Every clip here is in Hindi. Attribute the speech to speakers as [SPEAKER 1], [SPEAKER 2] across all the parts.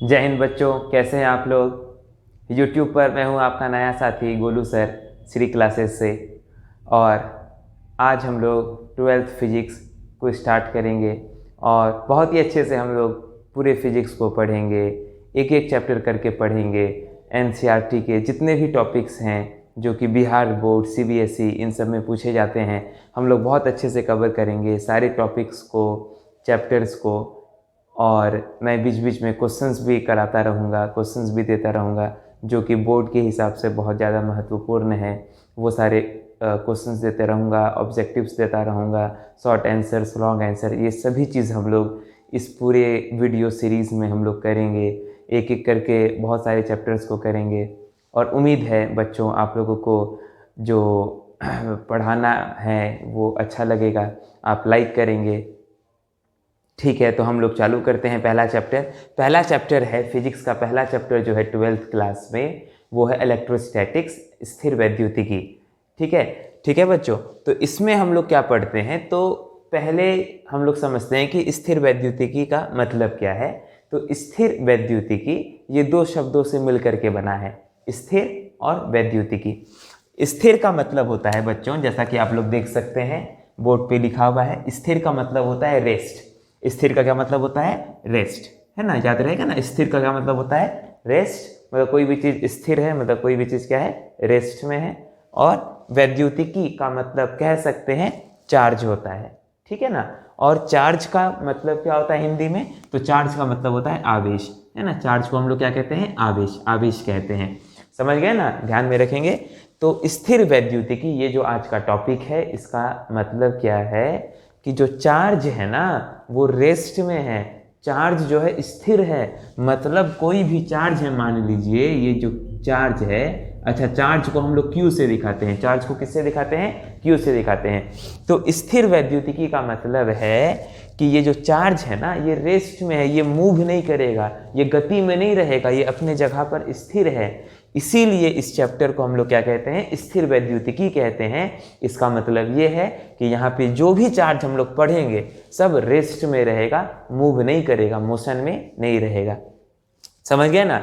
[SPEAKER 1] जय हिंद बच्चों, कैसे हैं आप लोग। यूट्यूब पर मैं हूं आपका नया साथी गोलू सर, श्री क्लासेस से। और आज हम लोग 12th फिजिक्स को स्टार्ट करेंगे और बहुत ही अच्छे से हम लोग पूरे फिजिक्स को पढ़ेंगे, एक एक चैप्टर करके पढ़ेंगे। एनसीईआरटी के जितने भी टॉपिक्स हैं जो कि बिहार बोर्ड, सीबीएसई इन सब में पूछे जाते हैं, हम लोग बहुत अच्छे से कवर करेंगे सारे टॉपिक्स को, चैप्टर्स को। और मैं बीच बीच में क्वेश्चंस भी कराता रहूँगा, क्वेश्चंस भी देता रहूँगा जो कि बोर्ड के हिसाब से बहुत ज़्यादा महत्वपूर्ण है। वो सारे क्वेश्चंस देते रहूँगा, ऑब्जेक्टिव्स देता रहूँगा, शॉर्ट आंसर्स, लॉन्ग आंसर, ये सभी चीज़ हम लोग इस पूरे वीडियो सीरीज़ में हम लोग करेंगे। एक एक करके बहुत सारे चैप्टर्स को करेंगे और उम्मीद है बच्चों आप लोगों को जो पढ़ाना है वो अच्छा लगेगा, आप लाइक करेंगे। ठीक है, तो हम लोग चालू करते हैं पहला चैप्टर। पहला चैप्टर है फिजिक्स का पहला चैप्टर जो है 12th क्लास में, वो है इलेक्ट्रोस्टैटिक्स, स्थिर वैद्युतिकी। ठीक है बच्चों, तो इसमें हम लोग क्या पढ़ते हैं, तो पहले हम लोग समझते हैं कि स्थिर वैद्युतिकी का मतलब क्या है। तो स्थिर वैद्युतिकी ये दो शब्दों से मिलकर के बना है, स्थिर और वैद्युतिकी। स्थिर का मतलब होता है बच्चों, जैसा कि आप लोग देख सकते हैं बोर्ड पे लिखा हुआ है, स्थिर का मतलब होता है रेस्ट। स्थिर का क्या मतलब होता है? रेस्ट, है ना, याद रहेगा ना। स्थिर का क्या मतलब होता है? रेस्ट, मतलब कोई भी चीज़ स्थिर है, मतलब कोई भी चीज़ क्या है? रेस्ट में है। और वैद्युतिकी का मतलब कह सकते हैं चार्ज होता है, ठीक है ना। और चार्ज का मतलब क्या होता है हिंदी में? तो चार्ज का मतलब होता है आवेश, है ना। चार्ज को हम लोग क्या कहते हैं? आवेश, आवेश कहते हैं। समझ गए ना, ध्यान में रखेंगे। तो स्थिर वैद्युतिकी ये जो आज का टॉपिक है, इसका मतलब क्या है कि जो चार्ज है ना वो रेस्ट में है, चार्ज जो है स्थिर है। मतलब कोई भी चार्ज है, मान लीजिए ये जो चार्ज है, अच्छा चार्ज को हम लोग क्यू से दिखाते हैं। चार्ज को किससे दिखाते हैं? क्यू से दिखाते हैं। तो स्थिर वैद्युतिकी का मतलब है कि ये जो चार्ज है ना ये रेस्ट में है, ये मूव नहीं करेगा, ये गति में नहीं रहेगा, ये अपने जगह पर स्थिर है। इसीलिए इस चैप्टर को हम लोग क्या कहते हैं? स्थिर वैद्युतिकी कहते हैं। इसका मतलब ये है कि यहाँ पे जो भी चार्ज हम लोग पढ़ेंगे सब रेस्ट में रहेगा, मूव नहीं करेगा, मोशन में नहीं रहेगा। समझ गए ना।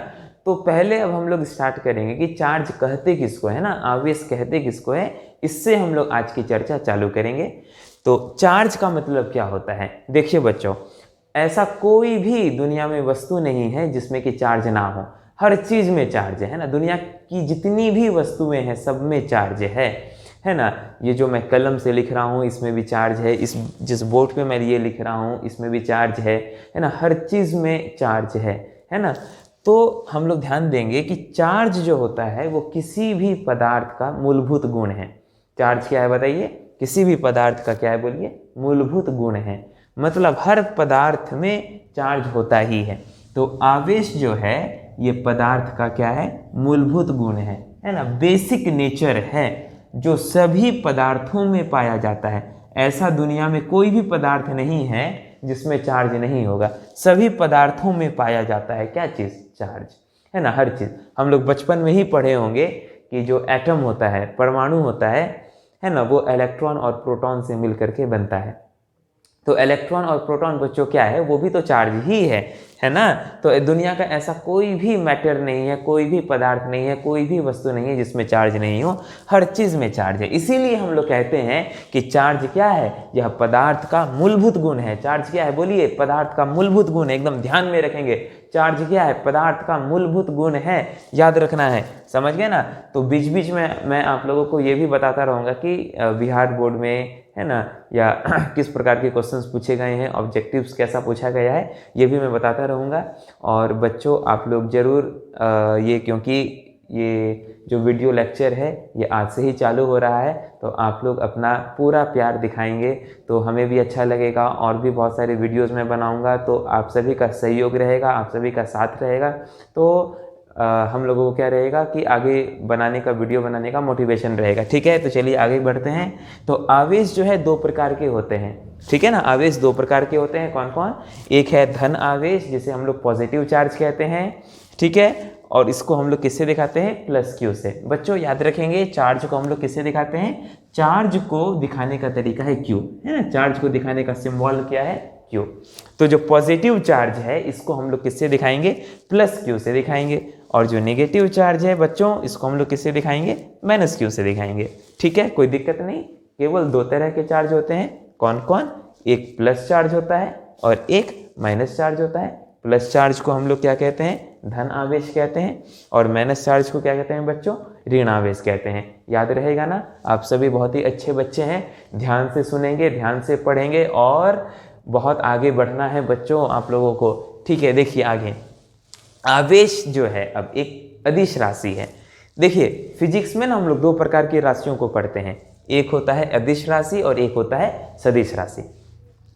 [SPEAKER 1] तो पहले अब हम लोग स्टार्ट करेंगे कि चार्ज कहते किसको है ना, आवेश कहते किसको है, इससे हम लोग आज की चर्चा चालू करेंगे। तो चार्ज का मतलब क्या होता है? देखिए बच्चों, ऐसा कोई भी दुनिया में वस्तु नहीं है जिसमें कि चार्ज ना हो। हर चीज़ में चार्ज है ना। दुनिया की जितनी भी वस्तुएं हैं सब में चार्ज है ना। ये जो मैं कलम से लिख रहा हूँ इसमें भी चार्ज है, इस जिस बोर्ड पे मैं ये लिख रहा हूँ इसमें भी चार्ज है ना। हर चीज़ में चार्ज है ना। तो हम लोग ध्यान देंगे कि चार्ज जो होता है वो किसी भी पदार्थ का मूलभूत गुण है। चार्ज क्या है बताइए? किसी भी पदार्थ का क्या है बोलिए? मूलभूत गुण है। मतलब हर पदार्थ में चार्ज होता ही है। तो आवेश जो है ये पदार्थ का क्या है? मूलभूत गुण है ना, बेसिक नेचर है जो सभी पदार्थों में पाया जाता है। ऐसा दुनिया में कोई भी पदार्थ नहीं है जिसमें चार्ज नहीं होगा। सभी पदार्थों में पाया जाता है क्या चीज़? चार्ज, है ना। हर चीज़ हम लोग बचपन में ही पढ़े होंगे कि जो एटम होता है, परमाणु होता है ना, वो इलेक्ट्रॉन और प्रोटॉन से मिलकर के बनता है। तो इलेक्ट्रॉन और प्रोटॉन बच्चों क्या है? वो भी तो चार्ज ही है ना। तो दुनिया का ऐसा कोई भी मैटर नहीं है, कोई भी पदार्थ नहीं है, कोई भी वस्तु नहीं है जिसमें चार्ज नहीं हो। हर चीज़ में चार्ज है। इसीलिए हम लोग कहते हैं कि चार्ज क्या है? यह पदार्थ का मूलभूत गुण है। चार्ज क्या है बोलिए? पदार्थ का मूलभूत गुण है। एकदम ध्यान में रखेंगे, चार्ज क्या है? पदार्थ का मूलभूत गुण है, याद रखना है। समझ गए ना। तो बीच बीच में मैं आप लोगों को ये भी बताता रहूँगा कि बिहार बोर्ड में, है ना, या किस प्रकार के क्वेश्चंस पूछे गए हैं, ऑब्जेक्टिव्स कैसा पूछा गया है, ये भी मैं बताता रहूँगा। और बच्चों आप लोग ज़रूर ये, क्योंकि ये जो वीडियो लेक्चर है ये आज से ही चालू हो रहा है, तो आप लोग अपना पूरा प्यार दिखाएंगे तो हमें भी अच्छा लगेगा। और भी बहुत सारे वीडियोज़ मैं बनाऊँगा तो आप सभी का सहयोग रहेगा, आप सभी का साथ रहेगा। तो हम लोगों को क्या रहेगा कि आगे बनाने का, वीडियो बनाने का मोटिवेशन रहेगा। ठीक है, तो चलिए आगे बढ़ते हैं। तो आवेश जो है दो प्रकार के होते हैं, ठीक है ना। आवेश दो प्रकार के होते हैं, कौन कौन? एक है धन आवेश जिसे हम लोग पॉजिटिव चार्ज कहते हैं, ठीक है। और इसको हम लोग किससे दिखाते हैं? प्लस क्यू से। बच्चों याद रखेंगे, चार्ज को हम लोग किससे दिखाते हैं? चार्ज को दिखाने का तरीका है क्यू, है ना। चार्ज को दिखाने का सिंबल क्या है? क्यू। तो जो पॉजिटिव चार्ज है इसको हम लोग किससे दिखाएंगे, प्लस क्यू से दिखाएंगे, और जो नेगेटिव चार्ज है बच्चों इसको हम लोग किससे दिखाएंगे, माइनस क्यू से दिखाएंगे। ठीक है, कोई दिक्कत नहीं। केवल दो तरह के चार्ज होते हैं, कौन कौन, एक प्लस चार्ज होता है और एक माइनस चार्ज होता है। प्लस चार्ज को हम लोग क्या कहते हैं, धन आवेश कहते हैं, और माइनस चार्ज को क्या कहते हैं बच्चों, ऋण आवेश कहते हैं। याद रहेगा ना, आप सभी बहुत ही अच्छे बच्चे हैं, ध्यान से सुनेंगे, ध्यान से पढ़ेंगे और बहुत आगे बढ़ना है बच्चों आप लोगों को। ठीक है, देखिए आगे, आवेश जो है अब एक अदिश राशि है। देखिए फिजिक्स में ना हम लोग दो प्रकार की राशियों को पढ़ते हैं, एक होता है अदिश राशि और एक होता है सदिश राशि।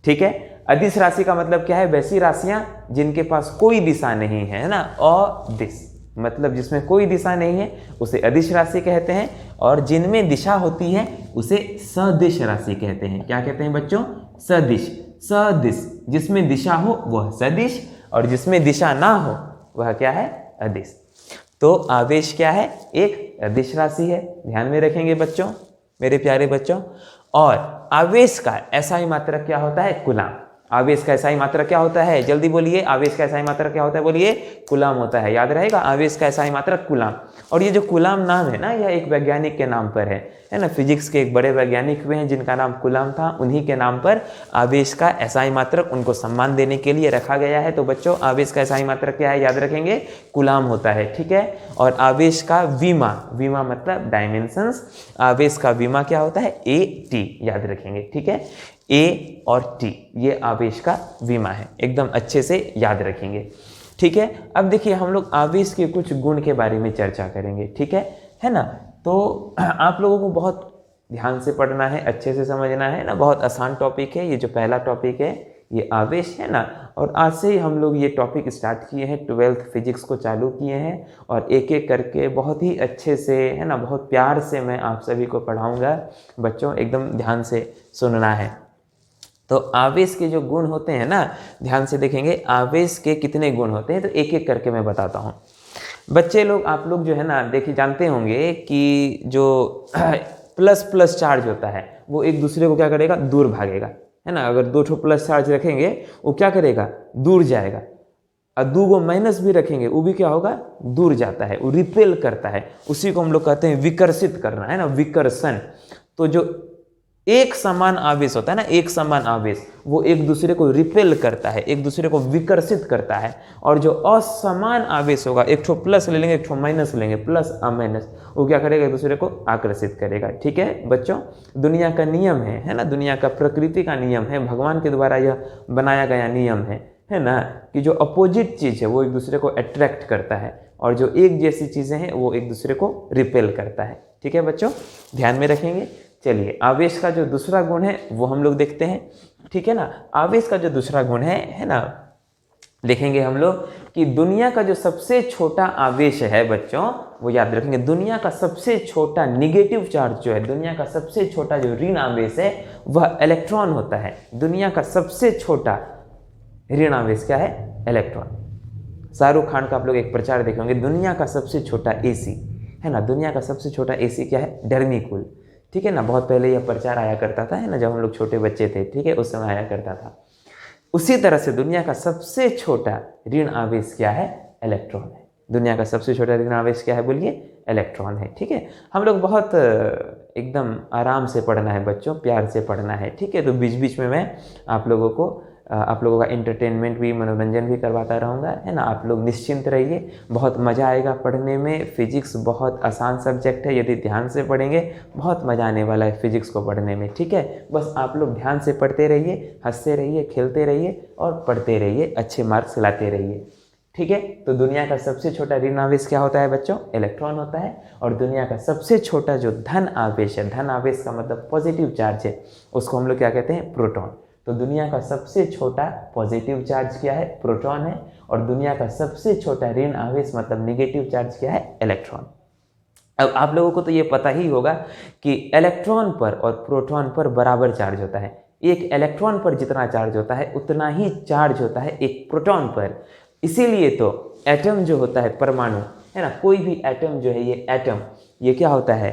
[SPEAKER 1] ठीक है, अदिश राशि का मतलब क्या है, वैसी राशियां जिनके पास कोई दिशा नहीं है ना, अदिश मतलब जिसमें कोई दिशा नहीं है उसे अदिश राशि कहते हैं, और जिनमें दिशा होती है उसे सदिश राशि कहते हैं। क्या कहते हैं बच्चों, सदिश। सदिश जिसमें दिशा हो वह सदिश, और जिसमें दिशा ना हो वह क्या है, अदिश। तो आवेश क्या है, एक अदिश राशि है, ध्यान में रखेंगे बच्चों, मेरे प्यारे बच्चों। और आवेश का SI मात्रक क्या होता है, कूलाम। आवेश का SI मात्रक क्या होता है, जल्दी बोलिए, आवेश का SI मात्रक क्या होता है, बोलिए, कूलाम होता है। याद रहेगा, आवेश का SI मात्रक कूलाम। और ये जो कूलाम नाम है ना, यह एक वैज्ञानिक के नाम पर है ना, फिजिक्स के एक बड़े वैज्ञानिक हुए हैं जिनका नाम कूलाम था, उन्हीं के नाम पर आवेश का SI मात्रक उनको सम्मान देने के लिए रखा गया है। तो बच्चों आवेश का SI मात्रक क्या है, याद रखेंगे, कूलाम होता है। ठीक है, और आवेश का विमा, विमा मतलब डायमेंशंस, आवेश का विमा क्या होता है, AT, याद रखेंगे। ठीक है, A और T ये आवेश का विमा है, एकदम अच्छे से याद रखेंगे। ठीक है, अब देखिए हम लोग आवेश के कुछ गुण के बारे में चर्चा करेंगे। ठीक है ना। तो आप लोगों को बहुत ध्यान से पढ़ना है, अच्छे से समझना है ना, बहुत आसान टॉपिक है ये, जो पहला टॉपिक है ये आवेश है ना। और आज से ही हम लोग ये टॉपिक स्टार्ट किए हैं, 12th फिजिक्स को चालू किए हैं, और एक एक करके बहुत ही अच्छे से है ना, बहुत प्यार से मैं आप सभी को पढ़ाऊँगा बच्चों, एकदम ध्यान से सुनना है। तो आवेश के जो गुण होते हैं ना, ध्यान से देखेंगे, आवेश के कितने गुण होते हैं तो एक एक करके मैं बताता हूँ। बच्चे लोग, आप लोग जो है ना, देखिए जानते होंगे कि जो प्लस प्लस चार्ज होता है वो एक दूसरे को क्या करेगा, दूर भागेगा, है ना। अगर दो ठो प्लस चार्ज रखेंगे वो क्या करेगा, दूर जाएगा, और दो गो माइनस भी रखेंगे वो भी क्या होगा, दूर जाता है, वो रिपेल करता है। उसी को हम लोग कहते हैं विकर्षित करना, है ना, विकर्षण। तो जो एक समान आवेश होता है ना, एक समान आवेश, वो एक दूसरे को रिपेल करता है, एक दूसरे को विकर्षित करता है। और जो असमान आवेश होगा, एक ठो प्लस ले लेंगे, एक ठो माइनस लेंगे, प्लस और माइनस, वो क्या करेगा, एक दूसरे को आकर्षित करेगा। ठीक है बच्चों, दुनिया का नियम है ना, दुनिया का प्रकृति का नियम है, भगवान के द्वारा यह बनाया गया नियम है ना, कि जो अपोजिट चीज़ है वो एक दूसरे को अट्रैक्ट करता है, और जो एक जैसी चीज़ें हैं वो एक दूसरे को रिपेल करता है। ठीक है बच्चों, ध्यान में रखेंगे। चलिए, आवेश का जो दूसरा गुण है वो हम लोग देखते हैं। ठीक है ना, आवेश का जो दूसरा गुण है ना, देखेंगे हम लोग कि दुनिया का जो सबसे छोटा आवेश है बच्चों, वो याद रखेंगे, दुनिया का सबसे छोटा निगेटिव चार्ज जो है, दुनिया का सबसे छोटा जो ऋण आवेश है वह इलेक्ट्रॉन होता है। दुनिया का सबसे छोटा ऋण आवेश क्या है, इलेक्ट्रॉन। शाहरुख खान का आप लोग एक प्रचार देखेंगे, दुनिया का सबसे छोटा AC, है ना, दुनिया का सबसे छोटा AC क्या है, डर्मीकूल। ठीक है ना, बहुत पहले यह प्रचार आया करता था, है ना, जब हम लोग छोटे बच्चे थे। ठीक है, उस समय आया करता था। उसी तरह से दुनिया का सबसे छोटा ऋण आवेश क्या है, इलेक्ट्रॉन है। दुनिया का सबसे छोटा ऋण आवेश क्या है, बोलिए, इलेक्ट्रॉन है। ठीक है, हम लोग बहुत एकदम आराम से पढ़ना है बच्चों, प्यार से पढ़ना है। ठीक है, तो बीच बीच में मैं आप लोगों का एंटरटेनमेंट भी, मनोरंजन भी करवाता रहूँगा, है ना। आप लोग निश्चिंत रहिए, बहुत मज़ा आएगा पढ़ने में। फिजिक्स बहुत आसान सब्जेक्ट है, यदि ध्यान से पढ़ेंगे बहुत मज़ा आने वाला है फिजिक्स को पढ़ने में। ठीक है, बस आप लोग ध्यान से पढ़ते रहिए, हंसते रहिए, खेलते रहिए और पढ़ते रहिए, अच्छे मार्क्स लाते रहिए। ठीक है, तो दुनिया का सबसे छोटा ऋण आवेश क्या होता है बच्चों, इलेक्ट्रॉन होता है। और दुनिया का सबसे छोटा जो धन आवेश है, धन आवेश का मतलब पॉजिटिव चार्ज है, उसको हम लोग क्या कहते हैं, प्रोटॉन। तो दुनिया का सबसे छोटा पॉजिटिव चार्ज क्या है, प्रोटॉन है। और दुनिया का सबसे छोटा ऋण आवेश मतलब नेगेटिव चार्ज क्या है, इलेक्ट्रॉन। अब आप लोगों को तो ये पता ही होगा कि इलेक्ट्रॉन पर और प्रोटॉन पर बराबर चार्ज होता है। एक इलेक्ट्रॉन पर जितना चार्ज होता है उतना ही चार्ज होता है एक प्रोटॉन पर। इसीलिए तो एटम जो होता है, परमाणु, है ना, कोई भी एटम जो है, ये एटम, ये क्या होता है,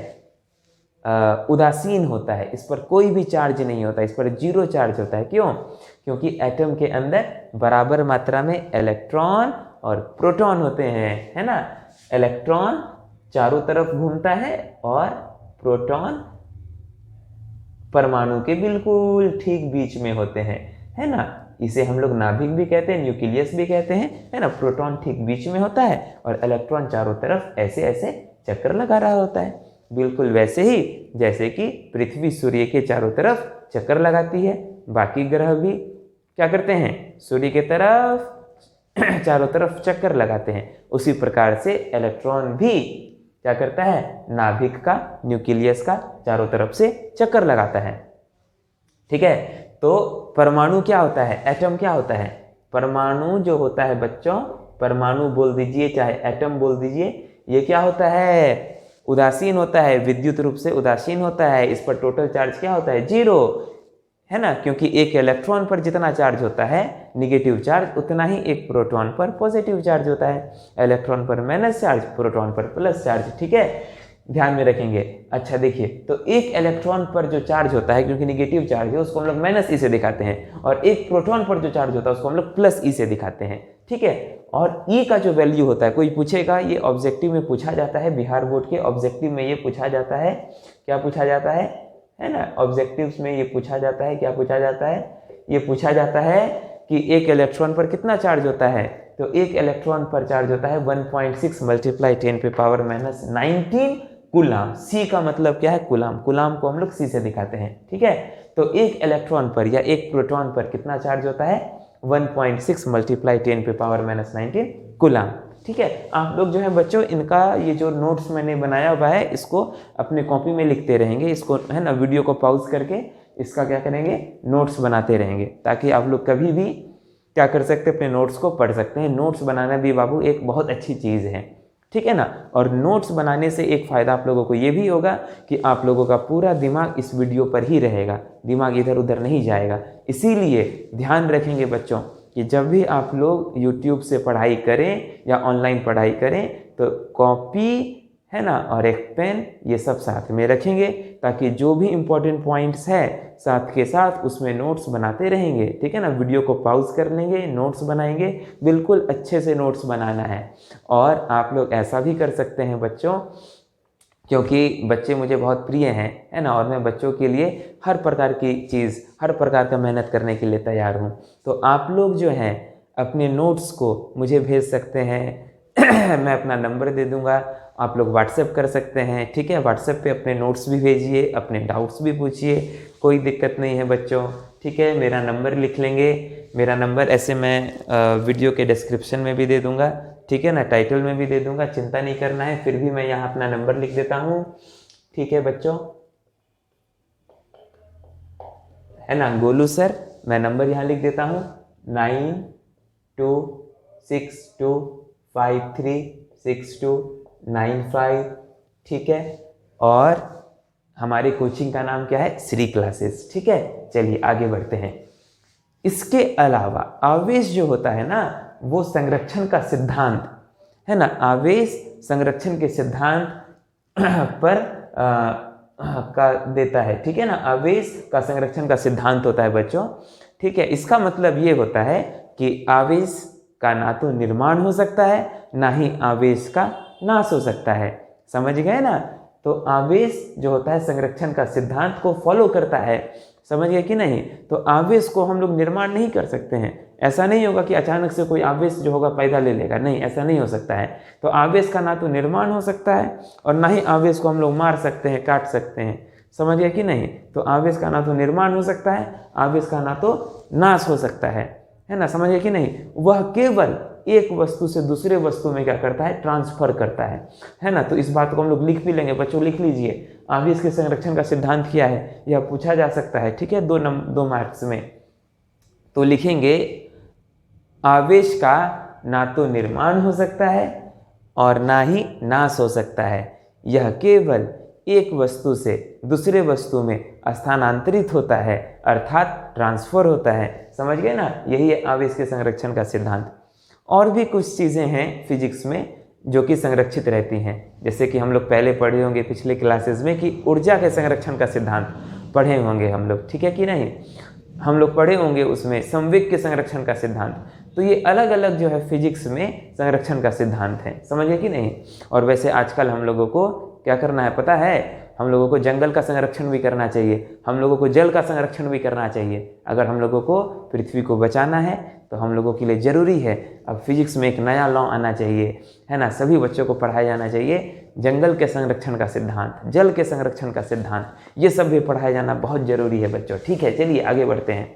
[SPEAKER 1] उदासीन होता है, इस पर कोई भी चार्ज नहीं होता, इस पर जीरो चार्ज होता है। क्यों? क्योंकि एटम के अंदर बराबर मात्रा में इलेक्ट्रॉन और प्रोटॉन होते हैं, है ना। इलेक्ट्रॉन चारों तरफ घूमता है और प्रोटॉन परमाणु के बिल्कुल ठीक बीच में होते हैं, है ना। इसे हम लोग नाभिक भी कहते हैं, न्यूक्लियस भी कहते हैं, है ना। प्रोटॉन ठीक बीच में होता है और इलेक्ट्रॉन चारों तरफ ऐसे ऐसे चक्कर लगा रहा होता है, बिल्कुल वैसे ही जैसे कि पृथ्वी सूर्य के चारों तरफ चक्कर लगाती है। बाकी ग्रह भी क्या करते हैं? सूर्य के तरफ चारों तरफ चक्कर लगाते हैं। उसी प्रकार से इलेक्ट्रॉन भी क्या करता है? नाभिक का, न्यूक्लियस का चारों तरफ से चक्कर लगाता है। ठीक है, तो परमाणु क्या होता है? एटम क्या होता है? परमाणु जो होता है बच्चों, परमाणु बोल दीजिए चाहे एटम बोल दीजिए, ये क्या होता है? उदासीन होता है, विद्युत रूप से उदासीन होता है। इस पर टोटल चार्ज क्या होता है? जीरो, है ना। क्योंकि एक इलेक्ट्रॉन पर जितना चार्ज होता है निगेटिव चार्ज, उतना ही एक प्रोटॉन पर पॉजिटिव चार्ज होता है। इलेक्ट्रॉन पर माइनस चार्ज, प्रोटॉन पर प्लस चार्ज। ठीक है, ध्यान में रखेंगे। अच्छा देखिए, तो एक इलेक्ट्रॉन पर जो चार्ज होता है, क्योंकि निगेटिव चार्ज है, उसको हम लोग माइनस ई से दिखाते हैं, और एक प्रोटॉन पर जो चार्ज होता है उसको हम लोग प्लस ई से दिखाते हैं। ठीक है, और ई का जो वैल्यू होता है, कोई पूछेगा, ये ऑब्जेक्टिव में पूछा जाता है, बिहार बोर्ड के ऑब्जेक्टिव में ये पूछा जाता है। क्या पूछा जाता है ना, ऑब्जेक्टिव्स में ये पूछा जाता है। क्या पूछा जाता है? ये पूछा जाता है कि एक इलेक्ट्रॉन पर कितना चार्ज होता है। तो एक इलेक्ट्रॉन पर चार्ज होता है 1.6 × 10⁻⁹ कूलाम। सी का मतलब क्या है? कूलाम। कूलाम को हम लोग सी से दिखाते हैं। ठीक है, तो एक इलेक्ट्रॉन पर या एक प्रोटॉन पर कितना चार्ज होता है? 1.6 × 10⁻⁹ कूलाम। ठीक है, आप लोग जो है बच्चों, इनका ये जो नोट्स मैंने बनाया हुआ है, इसको अपने कॉपी में लिखते रहेंगे। इसको, है ना, वीडियो को पॉज करके इसका क्या करेंगे? नोट्स बनाते रहेंगे, ताकि आप लोग कभी भी क्या कर सकते हैं? अपने नोट्स को पढ़ सकते हैं। नोट्स बनाना भी बाबू एक बहुत अच्छी चीज़ है। ठीक है ना। और नोट्स बनाने से एक फ़ायदा आप लोगों को ये भी होगा कि आप लोगों का पूरा दिमाग इस वीडियो पर ही रहेगा, दिमाग इधर उधर नहीं जाएगा। इसीलिए ध्यान रखेंगे बच्चों कि जब भी आप लोग YouTube से पढ़ाई करें या ऑनलाइन पढ़ाई करें, तो कॉपी, है ना, और एक पेन, ये सब साथ में रखेंगे, ताकि जो भी इम्पोर्टेंट पॉइंट्स है साथ के साथ उसमें नोट्स बनाते रहेंगे। ठीक है ना, वीडियो को पॉज कर लेंगे, नोट्स बनाएंगे, बिल्कुल अच्छे से नोट्स बनाना है। और आप लोग ऐसा भी कर सकते हैं बच्चों, क्योंकि बच्चे मुझे बहुत प्रिय हैं, है ना, और मैं बच्चों के लिए हर प्रकार की चीज़, हर प्रकार का मेहनत करने के लिए तैयार हूँ। तो आप लोग जो हैं अपने नोट्स को मुझे भेज सकते हैं। मैं अपना नंबर दे दूंगा, आप लोग व्हाट्सएप कर सकते हैं। ठीक है, व्हाट्सएप पे अपने नोट्स भी भेजिए, अपने डाउट्स भी पूछिए, कोई दिक्कत नहीं है बच्चों। ठीक है, मेरा नंबर लिख लेंगे। मेरा नंबर ऐसे मैं वीडियो के डिस्क्रिप्शन में भी दे दूंगा, ठीक है ना, टाइटल में भी दे दूंगा, चिंता नहीं करना है। फिर भी मैं यहाँ अपना नंबर लिख देता हूँ। ठीक है बच्चों, है ना, गोलू सर, मैं नंबर यहाँ लिख देता हूँ 9262536295। ठीक है, और हमारी कोचिंग का नाम क्या है? श्री क्लासेस। ठीक है, चलिए आगे बढ़ते हैं। इसके अलावा आवेश जो होता है ना, वो संरक्षण का सिद्धांत, है ना, आवेश संरक्षण के सिद्धांत पर का देता है। ठीक है ना, आवेश का संरक्षण का सिद्धांत होता है बच्चों। ठीक है, इसका मतलब ये होता है कि आवेश का ना तो निर्माण हो सकता है, ना ही आवेश का नाश हो सकता है। समझ गए ना। तो आवेश जो होता है संरक्षण का सिद्धांत को फॉलो करता है। समझ गए कि नहीं। तो आवेश को हम लोग निर्माण नहीं कर सकते हैं। ऐसा नहीं होगा कि अचानक से कोई आवेश जो होगा पैदा ले लेगा, नहीं, ऐसा नहीं हो सकता है। तो आवेश का ना तो निर्माण हो सकता है और ना ही आवेश को हम लोग मार सकते हैं, काट सकते हैं। समझ गए कि नहीं। तो आवेश का ना तो निर्माण हो सकता है, आवेश का ना तो नाश हो सकता है ना। समझ गए कि नहीं। वह केवल एक वस्तु से दूसरे वस्तु में क्या करता है? ट्रांसफर करता है ना। तो इस बात को हम लोग लिख भी लेंगे बच्चों, लिख लीजिए। आवेश के संरक्षण का सिद्धांत क्या है, यह पूछा जा सकता है। ठीक है, 2 मार्क्स में। तो लिखेंगे आवेश का ना तो निर्माण हो सकता है और ना ही नाश हो सकता है। यह केवल एक वस्तु से दूसरे वस्तु में स्थानांतरित होता है, अर्थात ट्रांसफर होता है। समझ गए ना, यही है आवेश के संरक्षण का सिद्धांत। और भी कुछ चीज़ें हैं फिजिक्स में, जो कि संरक्षित रहती हैं। जैसे कि हम लोग पहले पढ़े होंगे पिछले क्लासेस में कि ऊर्जा के संरक्षण का सिद्धांत पढ़े होंगे हम लोग, ठीक है कि नहीं। हम लोग पढ़े होंगे उसमें संवेग के संरक्षण का सिद्धांत। तो ये अलग अलग जो है फिजिक्स में संरक्षण का सिद्धांत है, समझ गए कि नहीं। और वैसे आजकल हम लोगों को क्या करना है पता है, हम लोगों को जंगल का संरक्षण भी करना चाहिए, हम लोगों को जल का संरक्षण भी करना चाहिए। अगर हम लोगों को पृथ्वी को बचाना है तो हम लोगों के लिए ज़रूरी है अब फिजिक्स में एक नया लॉ आना चाहिए, है ना। सभी बच्चों को पढ़ाया जाना चाहिए जंगल के संरक्षण का सिद्धांत, जल के संरक्षण का सिद्धांत, ये सब भी पढ़ाया जाना बहुत ज़रूरी है बच्चों, ठीक है। चलिए आगे बढ़ते हैं।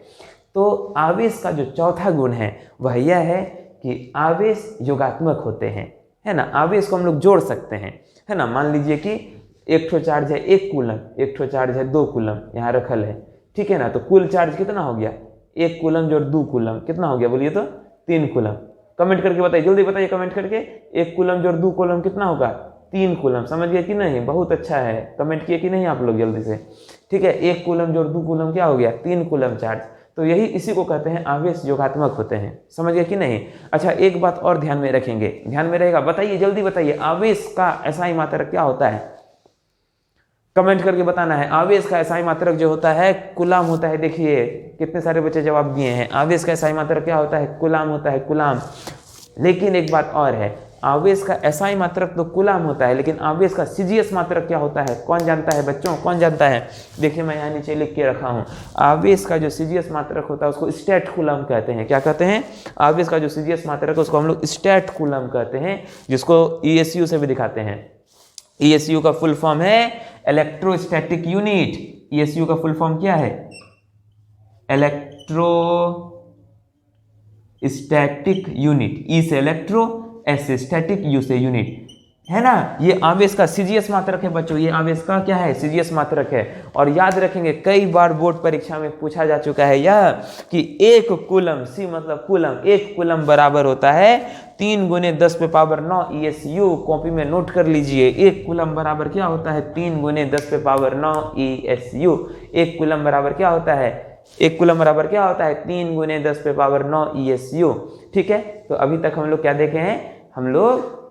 [SPEAKER 1] तो आवेश का जो चौथा गुण है वह यह है कि आवेश योगात्मक होते हैं, है ना। आवेश को हम लोग जोड़ सकते हैं, है ना। मान लीजिए कि एक ठो चार्ज है 1 कूलम, एक ठो चार्ज है 2 कूलम यहाँ रखल है, ठीक है ना। तो कुल चार्ज कितना हो गया, 1 कूलम जोड़ 2 कूलम कितना हो गया बोलिए तो 3 कूलम। कमेंट करके बताइए, जल्दी बताइए कमेंट करके, 1 कूलम जोड़ 2 कूलम कितना होगा 3 कूलम। समझ गए कि नहीं, बहुत अच्छा है, कमेंट किए कि नहीं आप लोग जल्दी से, ठीक है। 1 कूलम जोड़ 2 कूलम क्या हो गया 3 कूलम चार्ज। तो यही इसी को कहते हैं आवेश योगात्मक होते हैं, समझ गए कि नहीं। अच्छा एक बात और ध्यान में रखेंगे, ध्यान में रहेगा, बताइए जल्दी बताइए, आवेश का एसआई मात्रक क्या होता है, कमेंट करके बताना है। आवेश का एसआई मात्रक जो होता है कूलाम होता है। देखिए कितने सारे बच्चे जवाब दिए हैं, आवेश का एसआई मात्रक क्या होता है, कूलाम होता है, कूलाम। लेकिन एक बात और है, आवेश का एसआई मात्रक तो कूलाम होता है, लेकिन आवेश का सीजीएस मात्रक क्या होता है, कौन जानता है बच्चों, कौन जानता है। देखिए मैं यहाँ नीचे लिख के रखा हूँ, आवेश का जो सीजीएस मात्रक होता है उसको स्टेट कूलम कहते हैं। क्या कहते हैं, आवेश का जो सीजीएस मात्रक है उसको हम लोग स्टेट कूलम कहते हैं, जिसको ईएसयू से भी दिखाते हैं। ईएसयू का फुल फॉर्म है इलेक्ट्रोस्टैटिक यूनिट। ईएसयू का फुल फॉर्म क्या है, इलेक्ट्रोस्टैटिक यूनिट। ई से इलेक्ट्रो, एस से स्टैटिक, यू से यूनिट, है ना। ये आवेश का सीजीएस मात्रक है बच्चों, ये आवेश का क्या है, सीजीएस मात्रक है। और याद रखेंगे कई बार बोर्ड परीक्षा में पूछा जा चुका है यह कि 1 कूलम, सी मतलब कूलम, 1 कूलम बराबर होता है 3 गुने 10 पे पावर 9 ईएसयू। कॉपी में नोट कर लीजिए, 1 कूलम बराबर क्या होता है 3 गुने 10 पे पावर 9 ईएसयू। 1 कूलम बराबर क्या होता है, 1 कूलम बराबर क्या होता है 3 गुने 10 पे पावर 9 ईएसयू, ठीक है। तो अभी तक हम लोग क्या देखे हैं, हम लोग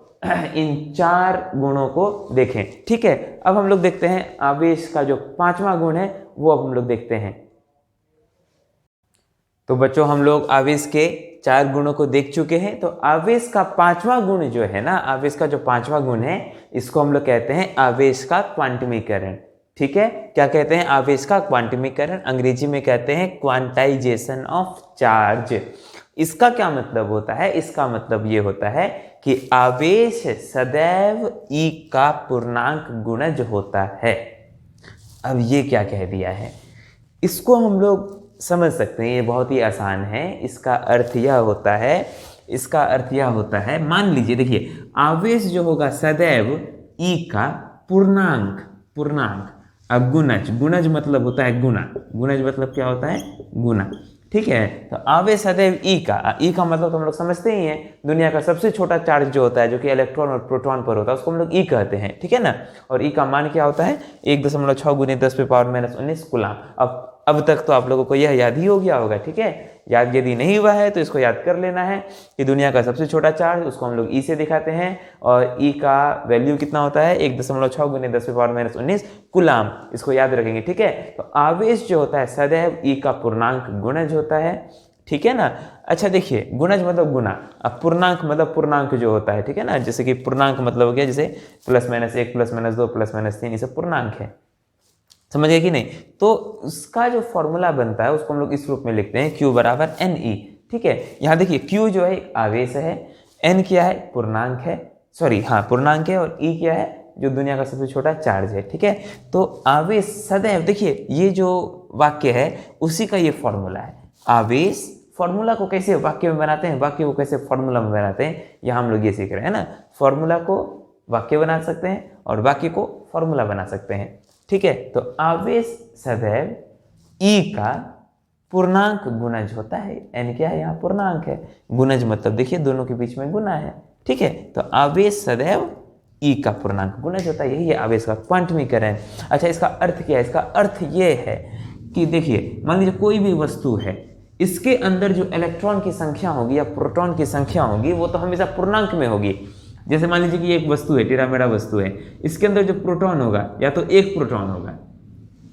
[SPEAKER 1] इन 4 गुणों को देखें, ठीक है। अब हम लोग देखते हैं आवेश का जो 5वां गुण है वो अब हम लोग देखते हैं। तो बच्चों हम लोग आवेश के 4 गुणों को देख चुके हैं। तो आवेश का 5वां गुण जो है ना, आवेश का जो 5वां गुण है इसको हम लोग कहते हैं आवेश का क्वांटमीकरण, ठीक है। क्या कहते हैं, आवेश का क्वांटमीकरण, अंग्रेजी में कहते हैं क्वांटाइजेशन ऑफ चार्ज। इसका क्या मतलब होता है, इसका मतलब ये होता है कि आवेश सदैव E का पूर्णांक गुणज होता है। अब ये क्या कह दिया है, इसको हम लोग समझ सकते हैं, ये बहुत ही आसान है। इसका अर्थ यह होता है, इसका अर्थ यह होता है, मान लीजिए देखिए आवेश जो होगा सदैव E का पूर्णांक, पूर्णांक। अब गुणज, गुणज मतलब होता है गुना, गुणज मतलब क्या होता है, गुना, ठीक है। तो आवेश सदैव E का, E का मतलब तो हम लोग समझते ही हैं, दुनिया का सबसे छोटा चार्ज जो होता है जो कि इलेक्ट्रॉन और प्रोटॉन पर होता है उसको हम लोग E कहते हैं, ठीक है ना। और E का मान क्या होता है 1.6 गुने 10 पे पावर -19 कूलाम। अब तक तो आप लोगों को यह याद ही हो गया होगा, ठीक है। याद यदि नहीं हुआ है तो इसको याद कर लेना है कि दुनिया का सबसे छोटा चार्ज उसको हम लोग E से दिखाते हैं, और E का वैल्यू कितना होता है 1.6 गुने 10 पे पावर -19 कूलाम, इसको याद रखेंगे, ठीक है। तो आवेश जो होता है सदैव E का पूर्णांक गुणज होता है, ठीक है ना। अच्छा देखिए गुणज मतलब गुना, अब पूर्णांक मतलब पूर्णांक जो होता है, ठीक है ना। जैसे कि पूर्णांक मतलब हो गया जैसे +-1 +-2 +-3, ये सब पूर्णांक है, समझ गए कि नहीं। तो उसका जो फॉर्मूला बनता है उसको हम लोग इस रूप में लिखते हैं Q बराबर NE, ठीक है। यहाँ देखिए Q जो है आवेश है, N क्या है पूर्णांक है, सॉरी हाँ पूर्णांक है, और E क्या है जो दुनिया का सबसे छोटा चार्ज है, ठीक है। तो आवेश सदैव, देखिए ये जो वाक्य है उसी का ये फॉर्मूला है। आवेश, फॉर्मूला को कैसे वाक्य में बनाते हैं, वाक्य को कैसे फॉर्मूला में बनाते हैं, यहाँ हम लोग ये सीख रहे हैं ना। फॉर्मूला को वाक्य बना सकते हैं और वाक्य को फॉर्मूला बना सकते हैं, ठीक है। तो आवेश सदैव E का पूर्णांक गुणज होता है, N क्या है यहाँ पूर्णांक है, गुणज मतलब देखिए दोनों के बीच में गुना है, ठीक है। तो आवेश सदैव E का पूर्णांक गुणज होता है, यही है आवेश का क्वांटमीकरण। अच्छा इसका अर्थ क्या है, इसका अर्थ ये है कि देखिए मान लीजिए कोई भी वस्तु है, इसके अंदर जो इलेक्ट्रॉन की संख्या होगी या प्रोटॉन की संख्या होगी वो तो हमेशा पूर्णांक में होगी। जैसे मान लीजिए कि एक वस्तु है, टेढ़ा-मेढ़ा वस्तु है, इसके अंदर जो प्रोटॉन होगा या तो एक प्रोटॉन होगा,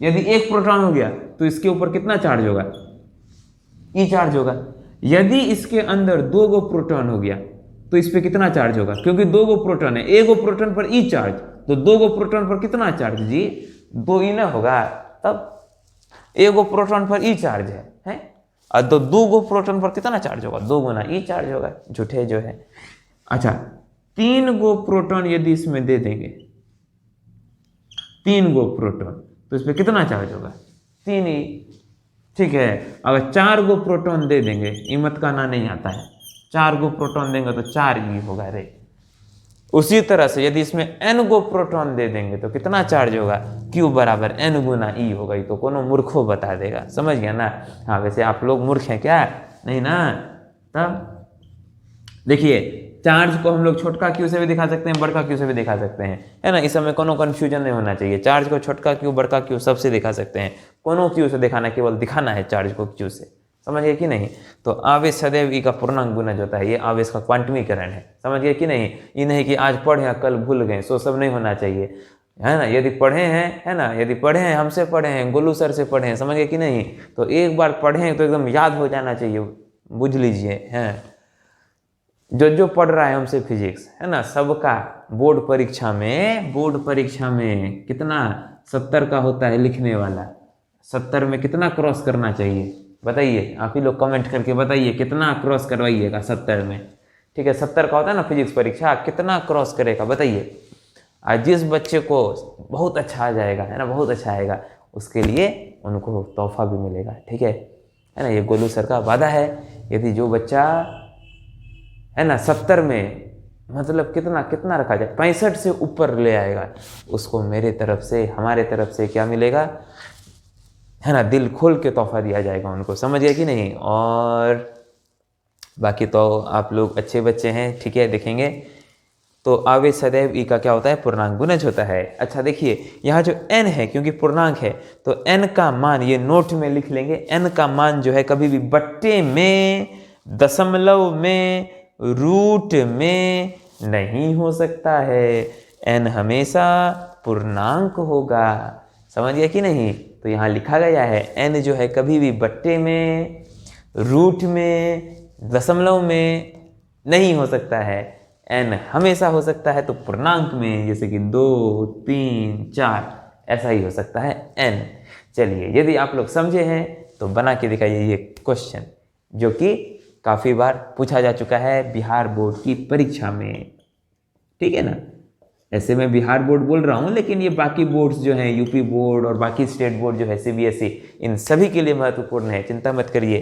[SPEAKER 1] यदि एक प्रोटॉन हो गया तो इसके ऊपर कितना चार्ज होगा, ई चार्ज होगा। यदि इसके अंदर दो गो प्रोटॉन हो गया तो इस पे कितना चार्ज होगा, क्योंकि दो गो प्रोटॉन है, एक गो प्रोटॉन पर ई चार्ज, तो दो गो प्रोटॉन पर कितना चार्ज जी, दो ई ना होगा, तब एक गो प्रोटॉन पर ई चार्ज है और तो दो गो प्रोटॉन पर कितना चार्ज होगा, दो गुना ई चार्ज होगा, झूठे जो है। अच्छा, तीन गो प्रोटॉन यदि इसमें दे देंगे, तीन गो प्रोटॉन, तो इस पे कितना चार्ज होगा, तीन ई, ठीक है। अगर चार गो प्रोटॉन दे देंगे, ईमत का ना नहीं आता है, चार गो प्रोटॉन देंगे तो चार ई होगा रे। उसी तरह से यदि इसमें n गो प्रोटॉन दे देंगे तो कितना चार्ज होगा, Q बराबर n गुना ई होगा। ये तो कोनो मूर्खों बता देगा, समझ गया ना। हाँ, वैसे आप लोग मूर्ख हैं क्या, नहीं ना। तब देखिए, चार्ज को हम लोग छोटका क्यू से भी दिखा सकते हैं, बड़का क्यू से भी दिखा सकते हैं, है ना। इस समय कोनो कन्फ्यूजन नहीं होना चाहिए। चार्ज को छोटका क्यू, बड़का क्यू सबसे दिखा सकते हैं, कोनो क्यू से दिखाना, केवल दिखाना है चार्ज को क्यू से, समझ गए कि नहीं। तो आवेश सदैव ई का पूर्णांक गुणज होता है, ये आवेश का क्वांटमीकरण है, समझ गए कि नहीं। ये नहीं कि आज पढ़े कल भूल गए, सो सब नहीं होना चाहिए, है ना। यदि पढ़े हैं, है ना, यदि पढ़े हैं, हमसे पढ़े हैं, गोलू सर से पढ़े हैं, समझ गए कि नहीं, तो एक बार पढ़े हैं तो एकदम याद हो जाना चाहिए, बुझ लीजिए। हैं जो पढ़ रहा है हमसे फिजिक्स, है ना, सबका बोर्ड परीक्षा में कितना 70 का होता है लिखने वाला, 70 में कितना क्रॉस करना चाहिए बताइए, आप ही लोग कमेंट करके बताइए कितना क्रॉस करवाइएगा 70 में, ठीक है। 70 का होता है ना फिजिक्स परीक्षा, कितना क्रॉस करेगा बताइए। आज जिस बच्चे को बहुत अच्छा आ जाएगा, है ना, बहुत अच्छा आएगा, उसके लिए उनको तोहफा भी मिलेगा, ठीक है ना। ये गोलू सर का वादा है, यदि जो बच्चा, है ना, 70 में मतलब कितना रखा जाए, 65 से ऊपर ले आएगा, उसको मेरे तरफ से, हमारे तरफ से क्या मिलेगा, है ना, दिल खोल के तोहफा दिया जाएगा उनको, समझ गए कि नहीं। और बाकी तो आप लोग अच्छे बच्चे हैं, ठीक है, देखेंगे। तो आवेश सदैव ई का क्या होता है, पूर्णांक गुणज होता है। अच्छा देखिए, यहाँ जो n है, क्योंकि पूर्णांक है तो n का मान, ये नोट में लिख लेंगे, n का मान जो है कभी भी बट्टे में, दशमलव में, रूट में नहीं हो सकता है। n हमेशा पूर्णांक होगा, समझ गया कि नहीं। तो यहाँ लिखा गया है n जो है कभी भी बट्टे में, रूट में, दशमलव में नहीं हो सकता है। n हमेशा हो सकता है तो पूर्णांक में, जैसे कि 2, 3, 4, ऐसा ही हो सकता है n। चलिए, यदि आप लोग समझे हैं तो बना के दिखाइए ये क्वेश्चन, जो कि काफ़ी बार पूछा जा चुका है बिहार बोर्ड की परीक्षा में, ठीक है ना। ऐसे मैं बिहार बोर्ड बोल रहा हूँ, लेकिन ये बाकी बोर्ड्स जो हैं, यूपी बोर्ड और बाकी स्टेट बोर्ड जो है, CBSE, इन सभी के लिए महत्वपूर्ण है, चिंता मत करिए,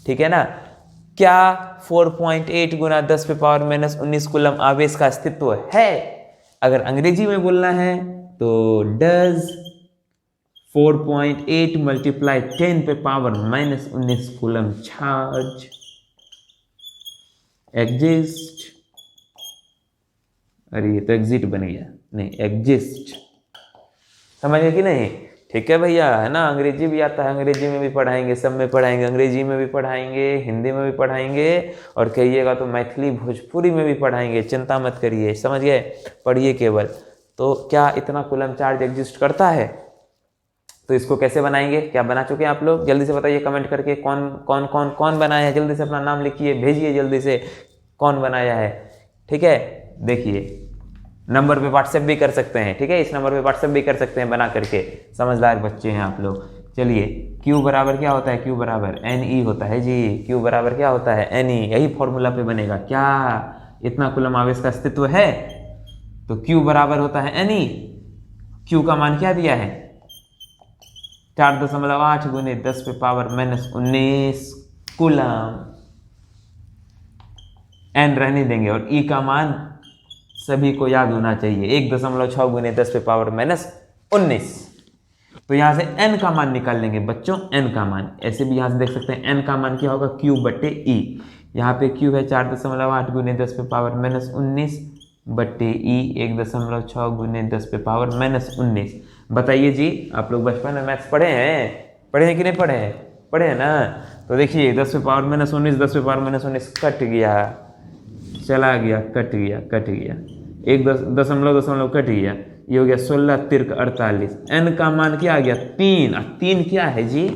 [SPEAKER 1] ठीक है ना। क्या 4.8 गुना 10 पे पावर माइनस 19 कूलम आवेश का अस्तित्व है। अगर अंग्रेजी में बोलना है तो डज 4.8 मल्टीप्लाई 10 पे power minus 19 coulomb charge exist, अरे ये तो एग्जिट बन गया, नहीं एग्जिस्ट, समझ गए कि नहीं। ठीक है भैया, है ना, अंग्रेजी भी आता है, अंग्रेजी में भी पढ़ाएंगे, सब में पढ़ाएंगे, अंग्रेजी में भी पढ़ाएंगे, हिंदी में भी पढ़ाएंगे, और कहिएगा तो मैथिली भोजपुरी में भी पढ़ाएंगे, चिंता मत करिए, समझ गए, पढ़िए केवल। तो क्या इतना कूलम चार्ज एग्जिस्ट करता है, तो इसको कैसे बनाएंगे, क्या बना चुके हैं आप लोग, जल्दी से बताइए कमेंट करके, कौन बनाया है, जल्दी से अपना नाम लिखिए, भेजिए जल्दी से, कौन बनाया है, ठीक है। देखिए, नंबर पे व्हाट्सएप भी कर सकते हैं, ठीक है, इस नंबर पे व्हाट्सएप भी कर सकते हैं बना करके, समझदार बच्चे हैं आप लोग। चलिए, Q बराबर क्या होता है, Q बराबर NE होता है जी, Q बराबर क्या होता है, NE, यही फॉर्मूला पे बनेगा। क्या इतना कूलम आवेश का अस्तित्व है, तो Q बराबर होता है NE। Q का मान क्या दिया है, 4.8 गुने 10 पे पावर माइनस 19 कूलम, N रहने देंगे, और E का मान सभी को याद होना चाहिए, 1.6 गुने 10 पे पावर माइनस 19। तो यहाँ से n का मान निकाल लेंगे बच्चों, n का मान ऐसे भी यहाँ से देख सकते हैं, n का मान क्या होगा, Q बटे E। यहाँ पे Q है 4.8 गुने 10 पे पावर माइनस 19 बटे E 1.6 गुने 10 पे पावर माइनस 19। बताइए जी, आप लोग बचपन में मैथ्स पढ़े हैं कि नहीं पढ़े हैं, पढ़े हैं ना। तो देखिए, 10 पे पावर माइनस 19, 10 पे पावर माइनस 19 कट गया, चला गया, कट गया, एक दशमलव दशमलव कट गया, ये हो गया 16 तिर्क 48। n का मान क्या आ गया 3। 3 क्या है जी,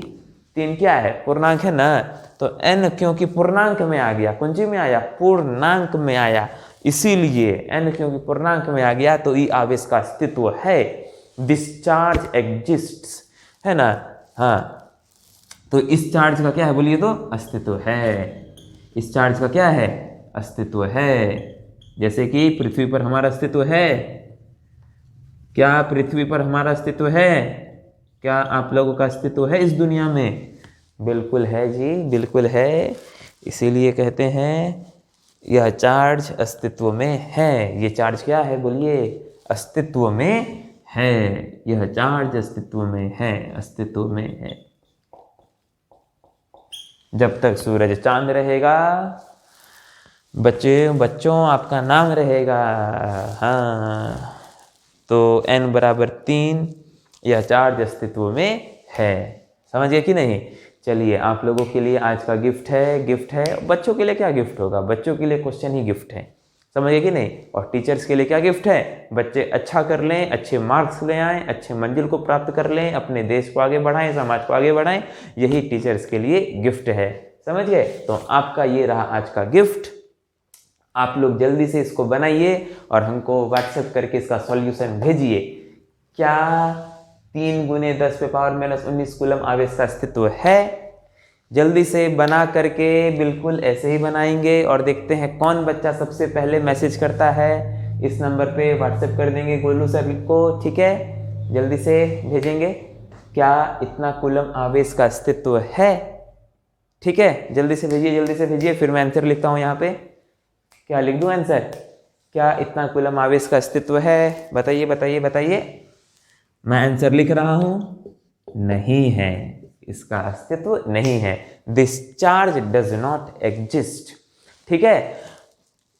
[SPEAKER 1] 3 क्या है, पूर्णांक है ना। तो n क्योंकि पूर्णांक में आ गया, कौन सी में आया, पूर्णांक में आया, इसीलिए n क्योंकि पूर्णांक में आ गया तो ई आवेश का अस्तित्व है, डिस्चार्ज एग्जिस्ट्स, है ना। हाँ, तो इस चार्ज का क्या है बोलिए तो, अस्तित्व है। इस चार्ज का क्या है, अस्तित्व है। जैसे कि पृथ्वी पर हमारा अस्तित्व है, क्या पृथ्वी पर हमारा अस्तित्व है, क्या आप लोगों का अस्तित्व है इस दुनिया में, बिल्कुल है जी, बिल्कुल है। इसीलिए कहते हैं यह चार्ज अस्तित्व में है। ये चार्ज क्या है बोलिए, अस्तित्व में है, यह चार्ज अस्तित्व में है, अस्तित्व में है। जब तक सूरज चांद रहेगा बच्चों आपका नाम रहेगा। हाँ, तो n बराबर 3, यह चार्ज अस्तित्व में है। समझ गए कि नहीं। चलिए, आप लोगों के लिए आज का गिफ्ट है। बच्चों के लिए क्या गिफ्ट होगा, बच्चों के लिए क्वेश्चन ही गिफ्ट है, समझ गए कि नहीं। और टीचर्स के लिए क्या गिफ्ट है, बच्चे अच्छा कर लें, अच्छे मार्क्स ले आएँ, अच्छे मंजिल को प्राप्त कर लें, अपने देश को आगे बढ़ाएं, समाज को आगे बढ़ाएं, यही टीचर्स के लिए गिफ्ट है, समझ गए। तो आपका ये रहा आज का गिफ्ट। आप लोग जल्दी से इसको बनाइए और हमको व्हाट्सएप करके इसका सॉल्यूशन भेजिए। क्या 3 × 10⁻⁻19 कूलम आवेश का अस्तित्व है। जल्दी से बना करके बिल्कुल ऐसे ही बनाएंगे और देखते हैं कौन बच्चा सबसे पहले मैसेज करता है। इस नंबर पे व्हाट्सएप कर देंगे गोलू सर को, ठीक है, जल्दी से भेजेंगे। क्या इतना कूलम आवेश का अस्तित्व है, ठीक है, जल्दी से भेजिए, फिर मैं आंसर लिखता हूँ यहाँ पे। क्या लिख दूँ आंसर, क्या इतना कूलम आवेश का अस्तित्व है, बताइए। मैं आंसर लिख रहा हूँ, नहीं है, इसका अस्तित्व नहीं है। This charge does not exist, ठीक है।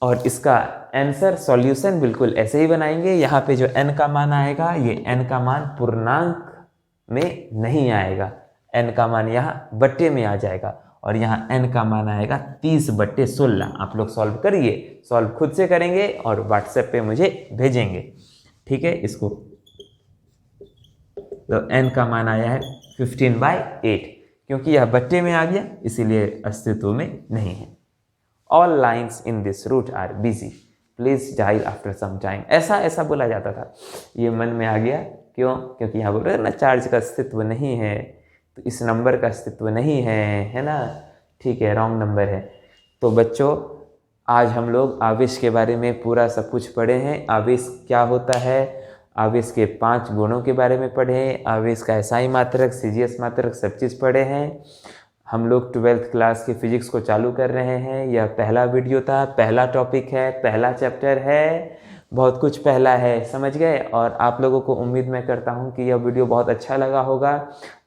[SPEAKER 1] और इसका आंसर सॉल्यूशन बिल्कुल ऐसे ही बनाएंगे। यहाँ पे जो n का मान आएगा, ये n का मान पूर्णांक में नहीं आएगा, n का मान यहाँ बट्टे में आ जाएगा और यहाँ n का मान आएगा 30/16। आप लोग सॉल्व करिए, सॉल्व खुद से करेंगे और व्हाट्सएप पे मुझे भेजेंगे, ठीक है। इसको तो n का मान आया है 15/8, क्योंकि यह बट्टे में आ गया इसीलिए अस्तित्व में नहीं है। All lines in this route are busy, please dial after some time, ऐसा बोला जाता था, ये मन में आ गया। क्यों, क्योंकि यहाँ बोल रहे हैं ना चार्ज का अस्तित्व नहीं है, तो इस नंबर का अस्तित्व नहीं है ना, ठीक है, रॉन्ग नंबर है। तो बच्चों, आज हम लोग आवेश के बारे में पूरा सब कुछ पढ़े हैं। आवेश क्या होता है, आवेश के 5 गुणों के बारे में पढ़े, आवेश का एसआई मात्रक, सीजीएस मात्रक, सब चीज़ पढ़े हैं। हम लोग 12th क्लास के फिजिक्स को चालू कर रहे हैं। यह पहला वीडियो था, पहला टॉपिक है, पहला चैप्टर है, बहुत कुछ पहला है, समझ गए। और आप लोगों को उम्मीद मैं करता हूँ कि यह वीडियो बहुत अच्छा लगा होगा।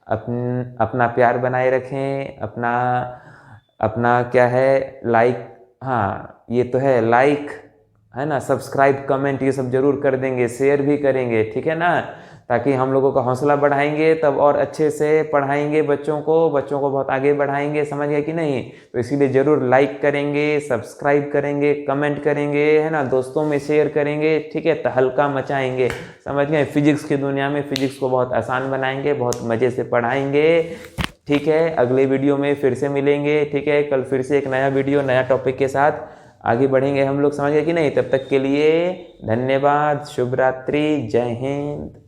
[SPEAKER 1] अपना प्यार बनाए रखें, अपना क्या है, लाइक, हाँ ये तो है, लाइक है ना, सब्सक्राइब, कमेंट ये सब जरूर कर देंगे, शेयर भी करेंगे, ठीक है ना, ताकि हम लोगों का हौसला बढ़ाएंगे, तब और अच्छे से पढ़ाएंगे बच्चों को बहुत आगे बढ़ाएंगे, समझ गए कि नहीं। तो इसीलिए ज़रूर लाइक करेंगे, सब्सक्राइब करेंगे, कमेंट करेंगे, है ना, दोस्तों में शेयर करेंगे, ठीक है, तहलका मचाएंगे, समझ गए। फिजिक्स की दुनिया में फिजिक्स को बहुत आसान बनाएंगे, बहुत मज़े से पढ़ाएंगे, ठीक है। अगले वीडियो में फिर से मिलेंगे, ठीक है, कल फिर से एक नया वीडियो नया टॉपिक के साथ आगे बढ़ेंगे हम लोग, समझ गए कि नहीं। तब तक के लिए धन्यवाद, शुभ रात्रि, जय हिंद।